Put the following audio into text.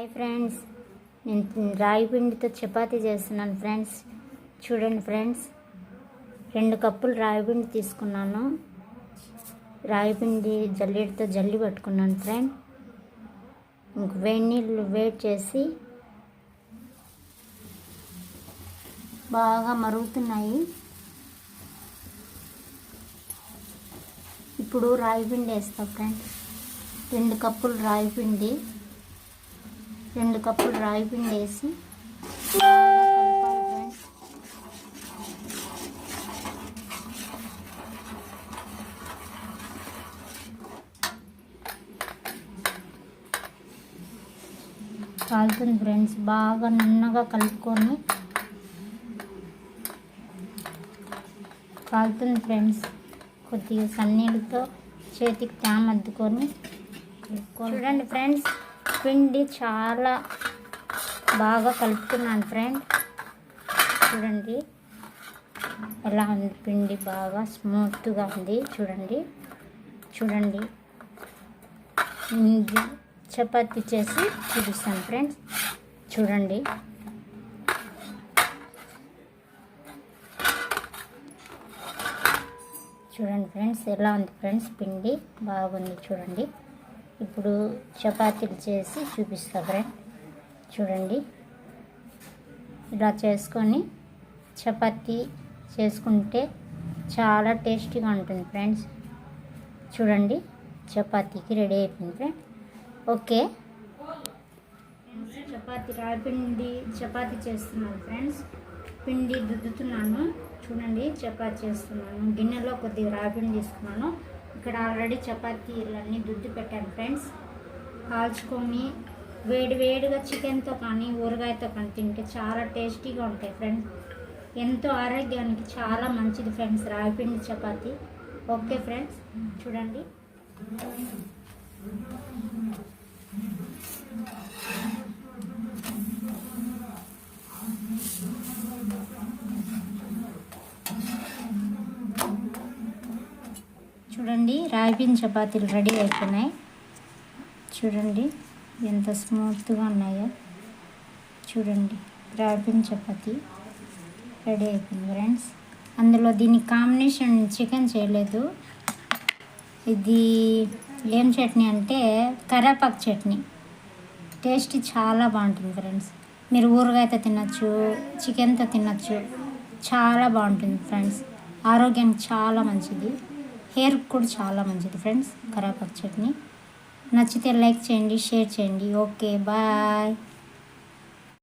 Hi friends, నేను రాగి పిండితో చపాతీ చేస్తున్నాను ఫ్రెండ్స్. చూడండి ఫ్రెండ్స్, 2 కప్పులు రాగి పిండి తీసుకున్నాను. రాగి పిండి జల్లెడతో జల్లి పట్టుకున్నాను ఫ్రెండ్. ఇంక వేడి నీళ్ళు వేడి చేసి బాగా మరుగుతున్నాయి. ఇప్పుడు రాగి పిండి వేస్తా ఫ్రెండ్. 2 కప్పులు రాగి పిండి వేసి కలపాలి ఫ్రెండ్స్. కాలుతుంది ఫ్రెండ్స్. బాగా నున్నగా కలుపుకొని కాలుతుంది ఫ్రెండ్స్. కొద్దిగా సన్నీళ్ళతో చేతికి తేమ అద్దుకొని చూడండి ఫ్రెండ్స్, పిండి చాలా బాగా కలుపుతున్నాను ఫ్రెండ్. చూడండి ఎలా ఉంది పిండి, బాగా స్మూత్గా ఉంది. చూడండి చపాతీ చేసి చూపిస్తాను ఫ్రెండ్స్. చూడండి ఫ్రెండ్స్, ఎలా ఉంది ఫ్రెండ్స్, పిండి బాగుంది. చూడండి ఇప్పుడు చపాతీలు చేసి చూపిస్తా ఫ్రెండ్. చూడండి ఇలా చేసుకొని చపాతీ చేసుకుంటే చాలా టేస్టీగా ఉంటుంది ఫ్రెండ్స్. చూడండి చపాతీకి రెడీ అయిపోయింది ఫ్రెండ్. ఓకే చపాతీ రాగిపిండి చపాతీ చేస్తున్నాను ఫ్రెండ్స్. పిండి దుద్దుతున్నాను. చూడండి చపాతీ చేస్తున్నాను. గిన్నెలో కొద్దిగా రాగిపిండి తీసుకున్నాను. ఇక్కడ ఆల్రెడీ చపాతీలన్నీ దుద్ది పెట్టాను ఫ్రెండ్స్. కాల్చుకొని వేడిగా చికెన్తో కానీ ఊరగాయతో కానీ తింటే చాలా టేస్టీగా ఉంటాయి ఫ్రెండ్స్. ఎంతో ఆరోగ్యానికి చాలా మంచిది ఫ్రెండ్స్ రాగిపిండి చపాతీ. ఓకే ఫ్రెండ్స్, చూడండి రాగిపిండి చపాతీలు రెడీ అయిపోయినాయి. చూడండి ఎంత స్మూత్గా ఉన్నాయో. చూడండి రాగిపిండి చపాతీ రెడీ అయిపోయింది ఫ్రెండ్స్. అందులో దీనికి కాంబినేషన్ చికెన్ చేయలేదు. ఇది ఏం చట్నీ అంటే కరివేపాకు చట్నీ. టేస్ట్ చాలా బాగుంటుంది ఫ్రెండ్స్. మీరు ఊరగాయతో తినచ్చు, చికెన్తో తినచ్చు. చాలా బాగుంటుంది ఫ్రెండ్స్. ఆరోగ్యానికి చాలా మంచిది, హెయిర్కి కూడా చాలా మంచిది ఫ్రెండ్స్ కరివేపాకు చట్నీ. నచ్చితే లైక్ చేయండి, షేర్ చేయండి. Okay bye.